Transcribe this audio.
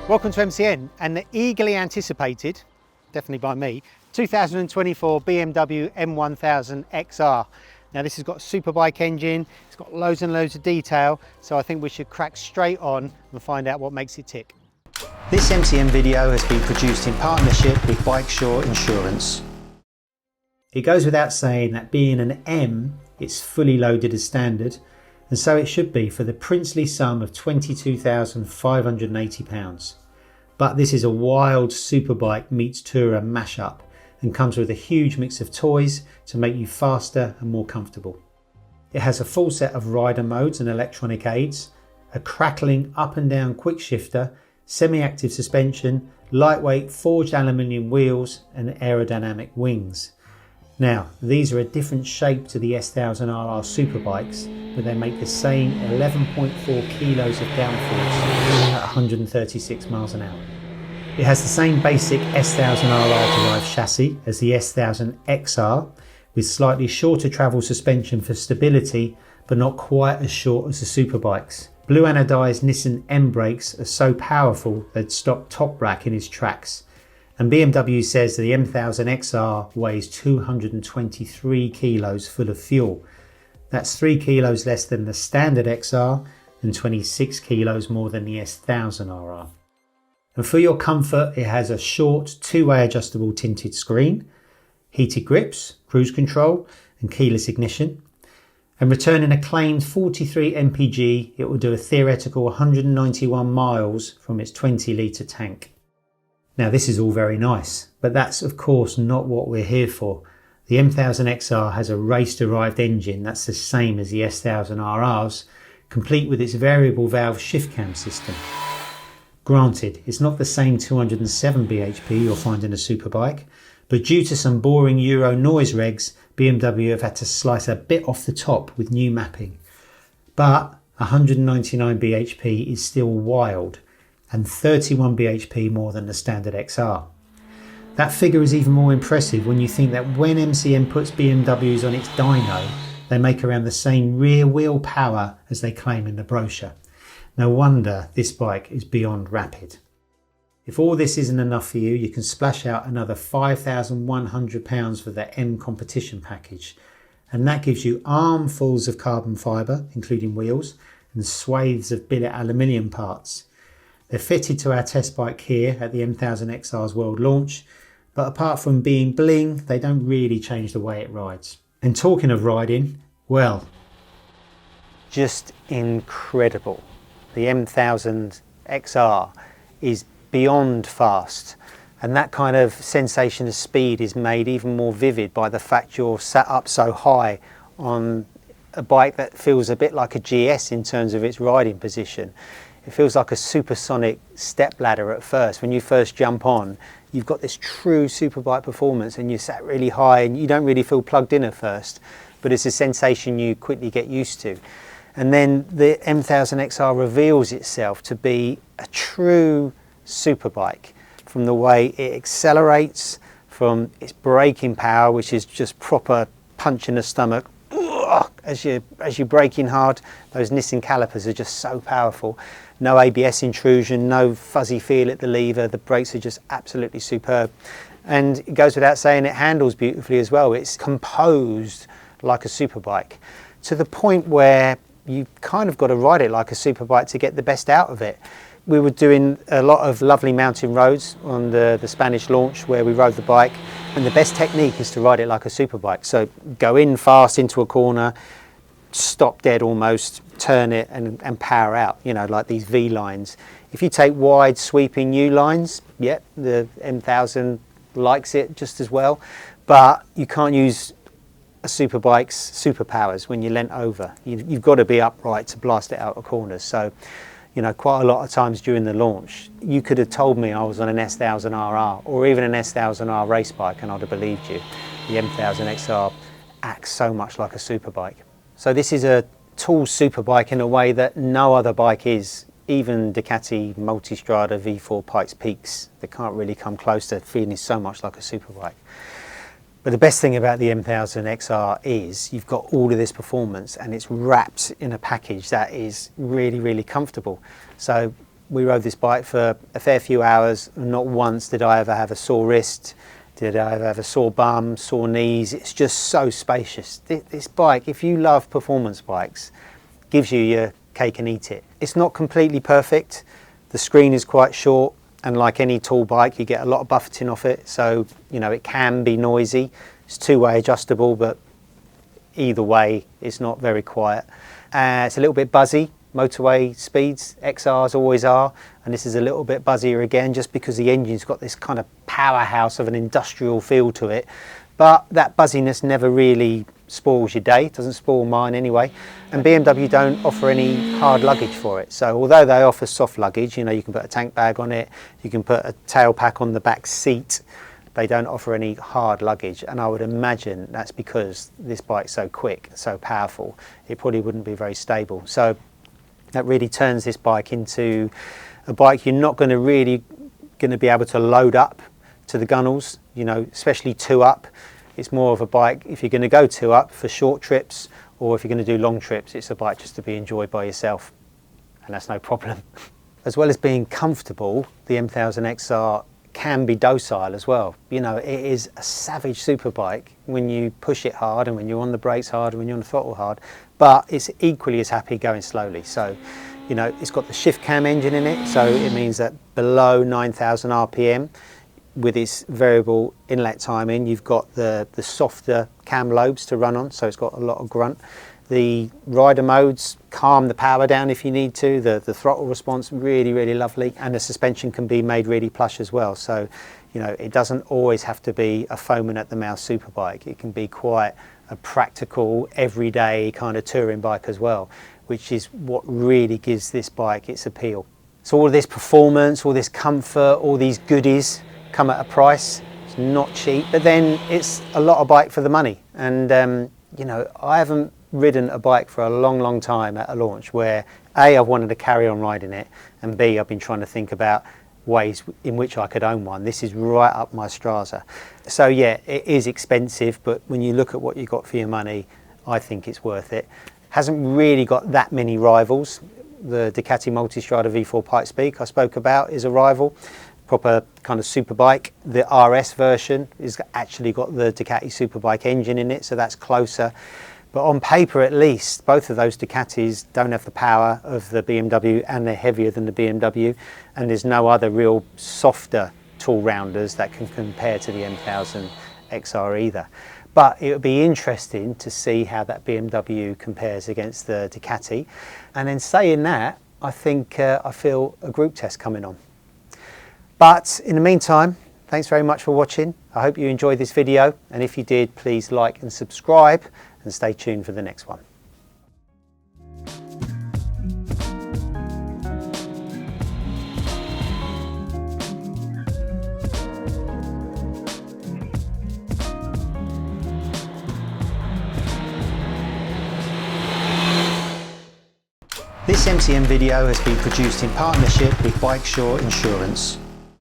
Welcome to MCN and the eagerly anticipated, definitely by me, 2024 BMW M1000XR. Now this has got a Superbike engine, it's got loads and loads of detail, so I think we should crack straight on and find out what makes it tick. This MCN video has been produced in partnership with Bikesure Insurance. It goes without saying that being an M, it's fully loaded as standard, and so it should be for the princely sum of £22,580. But this is a wild Superbike meets tourer mashup and comes with a huge mix of toys to make you faster and more comfortable. It has a full set of rider modes and electronic aids, a crackling up and down quick shifter, semi-active suspension, lightweight forged aluminium wheels and aerodynamic wings. Now, these are a different shape to the S1000RR Superbikes, but they make the same 11.4 kilos of downforce at 136 miles an hour. It has the same basic S1000RR derived chassis as the S1000XR, with slightly shorter travel suspension for stability, but not quite as short as the Superbikes. Blue anodized Nissan M brakes are so powerful they'd stop Top Rack in its tracks. And BMW says the M1000XR weighs 223 kilos full of fuel. That's 3 kilos less than the standard XR and 26 kilos more than the S1000RR. And for your comfort, it has a short two-way adjustable tinted screen, heated grips, cruise control and keyless ignition. And returning a claimed 43 mpg, it will do a theoretical 191 miles from its 20-litre tank. Now this is all very nice, but that's of course not what we're here for. The M1000XR has a race-derived engine that's the same as the S1000RRs, complete with its variable valve shift cam system. Granted, it's not the same 207 bhp you'll find in a Superbike, but due to some boring Euro noise regs, BMW have had to slice a bit off the top with new mapping. But 199 bhp is still wild, and 31 bhp more than the standard XR. That figure is even more impressive when you think that when MCN puts BMWs on its dyno, they make around the same rear wheel power as they claim in the brochure. No wonder this bike is beyond rapid. If all this isn't enough for you, you can splash out another £5,100 for the M competition package. And that gives you armfuls of carbon fibre, including wheels, and swathes of billet aluminium parts. They're fitted to our test bike here at the M1000XR's world launch, but apart from being bling, they don't really change the way it rides. And talking of riding, well, just incredible. The M1000XR is beyond fast, and that kind of sensation of speed is made even more vivid by the fact you're sat up so high on a bike that feels a bit like a GS in terms of its riding position. It feels like a supersonic step ladder at first. When you first jump on, you've got this true Superbike performance and you're sat really high and you don't really feel plugged in at first, but it's a sensation you quickly get used to. And then the M1000XR reveals itself to be a true Superbike, from the way it accelerates, from its braking power, which is just proper punch in the stomach. As you're braking hard, those Nissan calipers are just so powerful. No ABS intrusion, no fuzzy feel at the lever, the brakes are just absolutely superb. And it goes without saying, it handles beautifully as well. It's composed like a Superbike, to the point where you kind of got to ride it like a Superbike to get the best out of it. We were doing a lot of lovely mountain roads on the Spanish launch where we rode the bike, and the best technique is to ride it like a Superbike. So go in fast into a corner, stop dead almost, turn it and power out, you know, like these V lines. If you take wide sweeping U lines, yeah, the M1000 likes it just as well, but you can't use a Superbike's superpowers when you're leant over. You've got to be upright to blast it out of corners. So, you know, quite a lot of times during the launch, you could have told me I was on an S1000RR or even an S1000R race bike and I'd have believed you. The M1000XR acts so much like a Superbike. So this is a tall Superbike in a way that no other bike is. Even Ducati Multistrada V4 Pikes Peaks, they can't really come close to feeling so much like a Superbike. But the best thing about the M1000XR is you've got all of this performance and it's wrapped in a package that is really, really comfortable. So we rode this bike for a fair few hours, and not once did I ever have a sore wrist, did I ever have a sore bum, sore knees. It's just so spacious. This bike, if you love performance bikes, gives you your cake and eat it. It's not completely perfect. The screen is quite short, and like any tall bike, you get a lot of buffeting off it, so you know it can be noisy. It's two-way adjustable, but either way it's not very quiet. It's a little bit buzzy. Motorway speeds, XRs always are, and this is a little bit buzzier again just because the engine's got this kind of powerhouse of an industrial feel to it, but that buzziness never really spoils your day. It doesn't spoil mine anyway. And BMW don't offer any hard luggage for it, so although they offer soft luggage, you know, you can put a tank bag on it, you can put a tail pack on the back seat, they don't offer any hard luggage, and I would imagine that's because this bike's so quick, so powerful, it probably wouldn't be very stable. So that really turns this bike into a bike you're not going to be able to load up to the gunnels, you know, especially two up. It's more of a bike if you're going to go two up for short trips, or if you're going to do long trips, it's a bike just to be enjoyed by yourself, and that's no problem. As well as being comfortable, the M1000XR can be docile as well. You know, it is a savage superbike when you push it hard and when you're on the brakes hard and when you're on the throttle hard, but it's equally as happy going slowly. So, you know, it's got the shift cam engine in it, so it means that below 9,000 RPM with its variable inlet timing, you've got the softer cam lobes to run on, so it's got a lot of grunt. The rider modes calm the power down if you need to. The throttle response really lovely, and the suspension can be made really plush as well. So, you know, it doesn't always have to be a foaming at the mouth superbike. It can be quite a practical, everyday kind of touring bike as well, which is what really gives this bike its appeal. So all this performance, all this comfort, all these goodies come at a price. It's not cheap, but then it's a lot of bike for the money. And you know, I haven't ridden a bike for a long time at a launch where A, I've wanted to carry on riding it, and B, I've been trying to think about ways in which I could own one. This is right up my Strasser. So yeah, it is expensive, but when you look at what you got for your money, I think it's worth it. Hasn't really got that many rivals. The Ducati Multistrada V4 Pikespeak I spoke about is a rival, proper kind of superbike. The RS version is actually got the Ducati Superbike engine in it, so that's closer. But on paper at least, both of those Ducatis don't have the power of the BMW, and they're heavier than the BMW, and there's no other real softer tall rounders that can compare to the M1000XR either. But it would be interesting to see how that BMW compares against the Ducati. And then saying that, I think I feel a group test coming on. But in the meantime, thanks very much for watching. I hope you enjoyed this video, and if you did, please like and subscribe, and stay tuned for the next one. This MCN video has been produced in partnership with Bike Shore Insurance.